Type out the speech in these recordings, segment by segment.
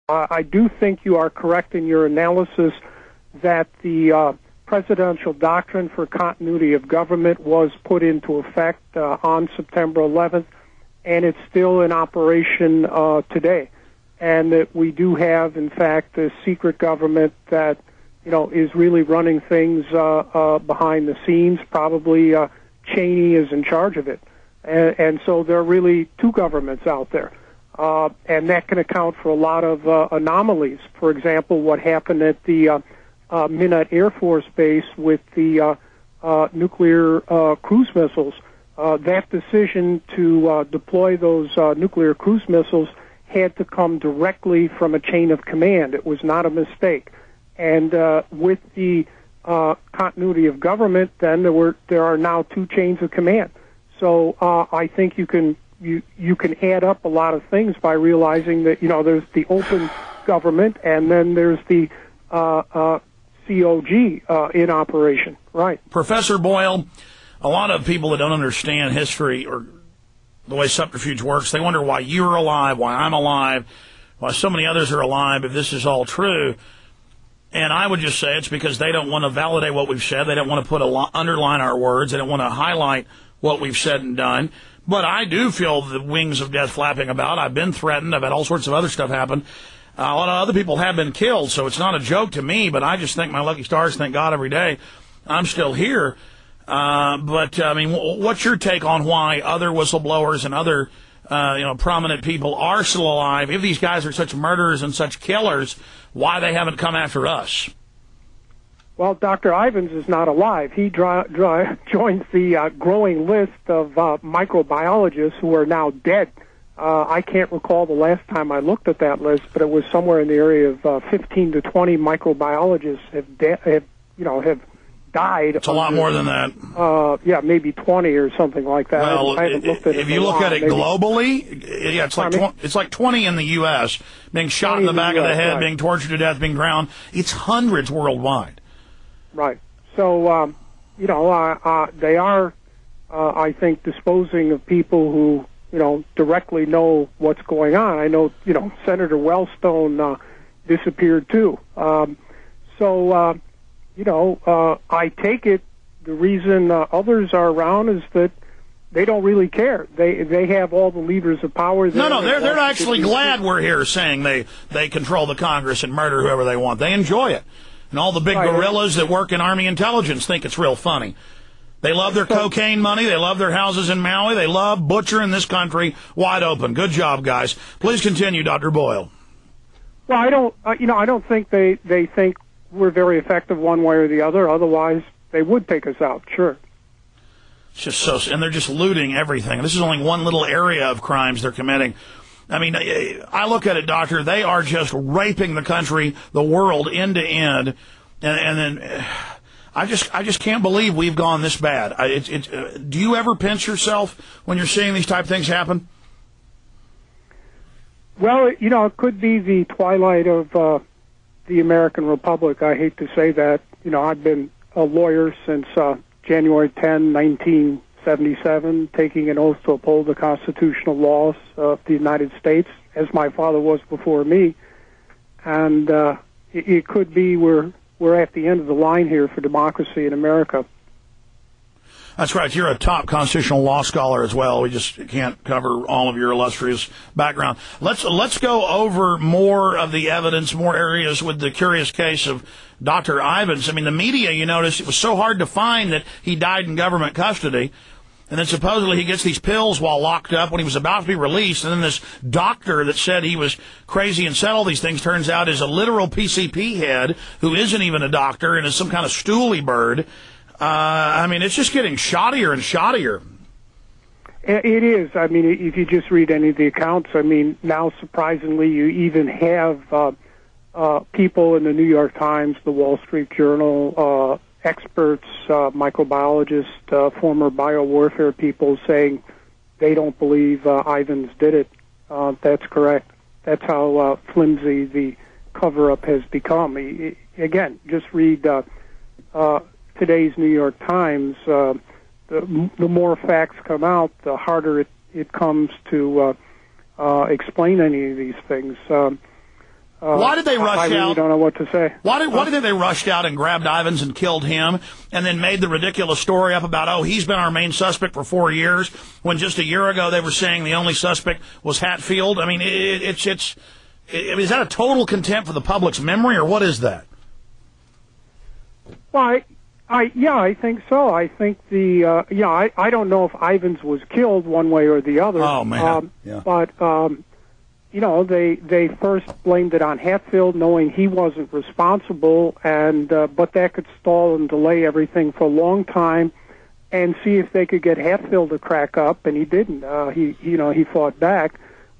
I do think you are correct in your analysis that the presidential doctrine for continuity of government was put into effect on September 11th, and it's still in operation today. And that we do have, in fact, a secret government that, is really running things behind the scenes. Probably Cheney is in charge of it. And so there are really two governments out there. And that can account for a lot of anomalies. For example, what happened at the Minot Air Force Base with the nuclear cruise missiles. That decision to deploy those nuclear cruise missiles had to come directly from a chain of command. It was not a mistake. And with the continuity of government, then there are now two chains of command. So I think you can add up a lot of things by realizing that there's the open government and then there's the COG in operation. Right, Professor Boyle. A lot of people that don't understand history or the way subterfuge works, they wonder why you're alive, why I'm alive, why so many others are alive if this is all true. And I would just say it's because they don't want to validate what we've said. They don't want to underline our words. They don't want to highlight what we've said and done. But I do feel the wings of death flapping about. I've been threatened. I've had all sorts of other stuff happen. A lot of other people have been killed, so it's not a joke to me, but I just thank my lucky stars, thank God every day I'm still here. But what's your take on why other whistleblowers and other, prominent people are still alive? If these guys are such murderers and such killers, why they haven't come after us? Well, Dr. Ivins is not alive. He joins the growing list of microbiologists who are now dead. I can't recall the last time I looked at that list, but it was somewhere in the area of 15 to 20 microbiologists have died. It's a lot more than that. Maybe 20 or something like that. Well, I haven't looked at if you look at it globally, it's like 20 in the U.S. being shot in the back of the head, being tortured to death, being drowned. It's hundreds worldwide. Right. So, they are, I think, disposing of people who, directly know what's going on. I know, Senator Wellstone disappeared too. I take it the reason others are around is that they don't really care. They have all the levers of power. No, they're actually glad we're here saying they control the Congress and murder whoever they want. They enjoy it. And all the big gorillas that work in Army intelligence think it's real funny. They love their cocaine money. They love their houses in Maui. They love butchering this country wide open. Good job, guys. Please continue, Dr. Boyle. Well, I don't think they think we're very effective one way or the other. Otherwise, they would take us out. Sure. It's just so, and they're just looting everything. This is only one little area of crimes they're committing. I mean, I look at it, Doctor, they are just raping the country, the world, end to end, and then I just can't believe we've gone this bad. Do you ever pinch yourself when you're seeing these type of things happen? Well, it could be the twilight of the American Republic. I hate to say that. I've been a lawyer since January 10, 1977, taking an oath to uphold the constitutional laws of the United States, as my father was before me. And it could be we're at the end of the line here for democracy in America. That's right. You're a top constitutional law scholar as well. We just can't cover all of your illustrious background. Let's go over more of the evidence, more areas with the curious case of Dr. Ivins. I mean, the media, you notice, it was so hard to find that he died in government custody. And then supposedly he gets these pills while locked up when he was about to be released. And then this doctor that said he was crazy and said all these things turns out is a literal PCP head who isn't even a doctor and is some kind of stooly bird. It's just getting shoddier and shoddier. It is. I mean, if you just read any of the accounts, now surprisingly you even have people in the New York Times, the Wall Street Journal, experts, microbiologists, former biowarfare people saying they don't believe Ivins did it. That's correct. That's how flimsy the cover-up has become. Again, just read today's New York Times. The more facts come out, the harder it comes to explain any of these things. Why did they rush out? I really don't know what to say. Why did they rushed out and grabbed Ivins and killed him, and then made the ridiculous story up about, oh, he's been our main suspect for 4 years, when just a year ago they were saying the only suspect was Hatfield? I mean, is that a total contempt for the public's memory, or what is that? Well, I think so. I think I don't know if Ivins was killed one way or the other. Oh man, But they first blamed it on Hatfield, knowing he wasn't responsible, and but that could stall and delay everything for a long time, and see if they could get Hatfield to crack up, and he didn't. He fought back.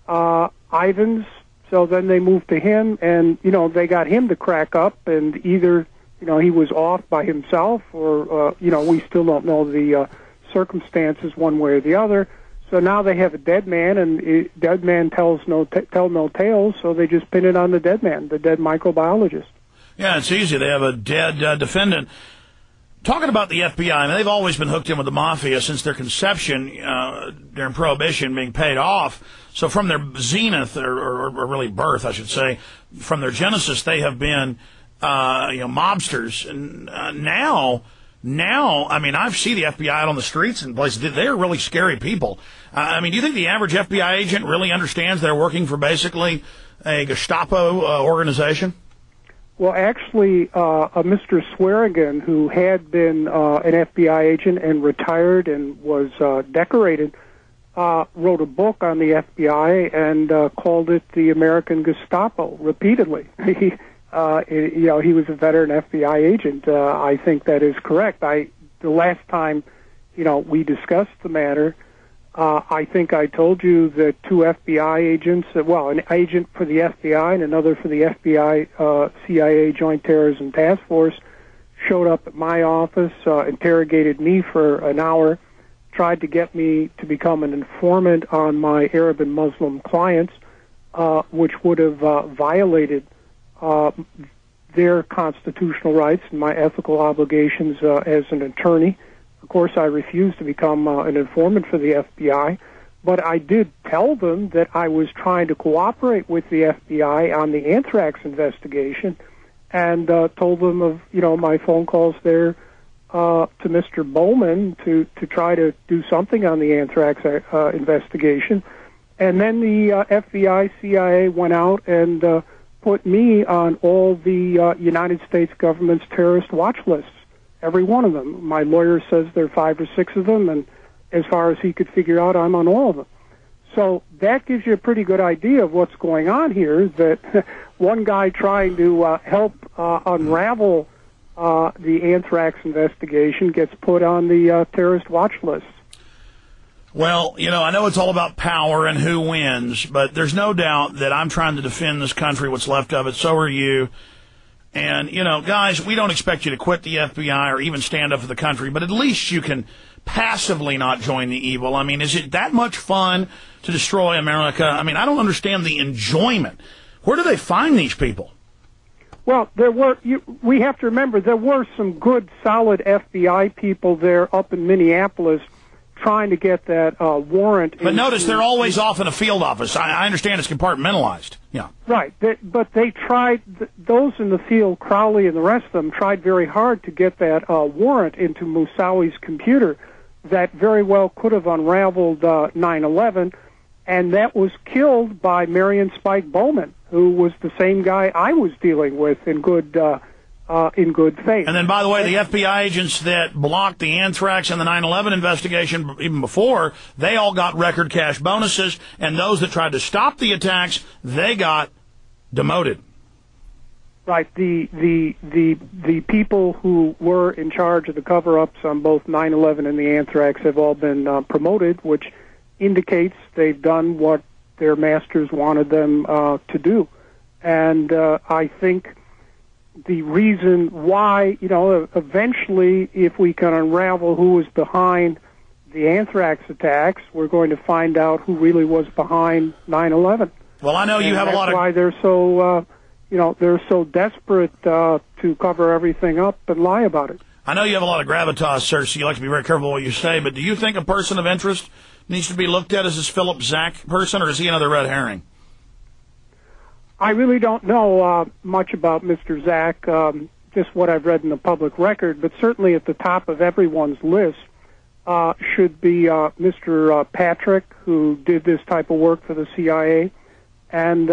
Ivins. So then they moved to him, and they got him to crack up, and either he was off by himself, or we still don't know the circumstances one way or the other. So now they have a dead man, and dead man tell no tales, so they just pin it on the dead man, the dead microbiologist. Yeah, it's easy. They have a dead defendant. Talking about the FBI, I mean, they've always been hooked in with the mafia since their conception during Prohibition, being paid off. So from their zenith, or really birth, I should say, from their genesis, they have been mobsters. And now, I mean, I see the FBI out on the streets and places. They're really scary people. I mean, do you think the average FBI agent really understands they're working for basically a Gestapo organization? Well, actually, Mr. Swearingen, who had been an FBI agent and retired and was decorated, wrote a book on the FBI and called it the American Gestapo repeatedly. He was a veteran FBI agent. I think that is correct. The last time, we discussed the matter, I think I told you that two FBI agents, an agent for the FBI and another for the FBI CIA Joint Terrorism Task Force, showed up at my office, interrogated me for an hour, tried to get me to become an informant on my Arab and Muslim clients, which would have violated their constitutional rights and my ethical obligations as an attorney. Of course, I refused to become an informant for the FBI, but I did tell them that I was trying to cooperate with the FBI on the anthrax investigation, and told them of my phone calls there to Mr. Bowman to try to do something on the anthrax investigation. And then the FBI, CIA went out and put me on all the United States government's terrorist watch lists. Every one of them. My lawyer says there are 5 or 6 of them, and as far as he could figure out, I'm on all of them. So that gives you a pretty good idea of what's going on here, that one guy trying to help unravel the anthrax investigation gets put on the terrorist watch list. Well, I know it's all about power and who wins, but there's no doubt that I'm trying to defend this country, what's left of it. So are you. And, guys, we don't expect you to quit the FBI or even stand up for the country, but at least you can passively not join the evil. I mean, is it that much fun to destroy America? I mean, I don't understand the enjoyment. Where do they find these people? Well, we have to remember there were some good, solid FBI people there up in Minneapolis trying to get that warrant. But notice they're always off in a field office. I understand it's compartmentalized. Yeah. Right. But they tried, those in the field, Crowley and the rest of them, tried very hard to get that warrant into Moussawi's computer that very well could have unraveled 9/11, and that was killed by Marion Spike Bowman, who was the same guy I was dealing with in good faith. And then, by the way, the FBI agents that blocked the anthrax and the 9/11 investigation even before, they all got record cash bonuses, and those that tried to stop the attacks, they got demoted. Right. The people who were in charge of the cover-ups on both 9/11 and the anthrax have all been promoted, which indicates they've done what their masters wanted them to do. And I think the reason why, eventually, if we can unravel who was behind the anthrax attacks, we're going to find out who really was behind 9/11. Well, I know you have a lot of... That's why they're so, they're so desperate to cover everything up and lie about it. I know you have a lot of gravitas, sir, so you like to be very careful what you say, but do you think a person of interest needs to be looked at as this Philip Zach person, or is he another red herring? I really don't know much about Mr. Zach, just what I've read in the public record, but certainly at the top of everyone's list should be Mr. Patrick, who did this type of work for the CIA, and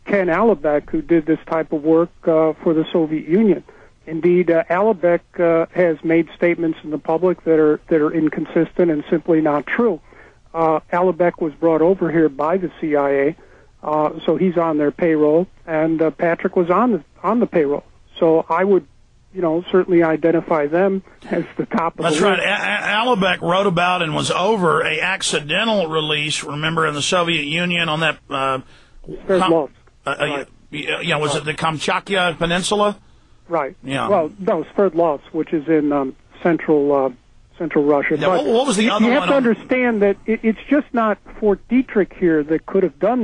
Ken Alibek, who did this type of work for the Soviet Union. Indeed, Alibek has made statements in the public that are inconsistent and simply not true. Alibek was brought over here by the CIA, so he's on their payroll, and Patrick was on the payroll. So I would, certainly identify them as the top of the list. That's right. Alibek wrote about and was over a accidental release, remember, in the Soviet Union on that... Sverdlovsk. Right. Was it the Kamchatka Peninsula? Right. Yeah. Well, no, Sverdlovsk, which is in central Russia. Yeah, but what was the other one? You have to understand that it's just not Fort Detrick here that could have done this.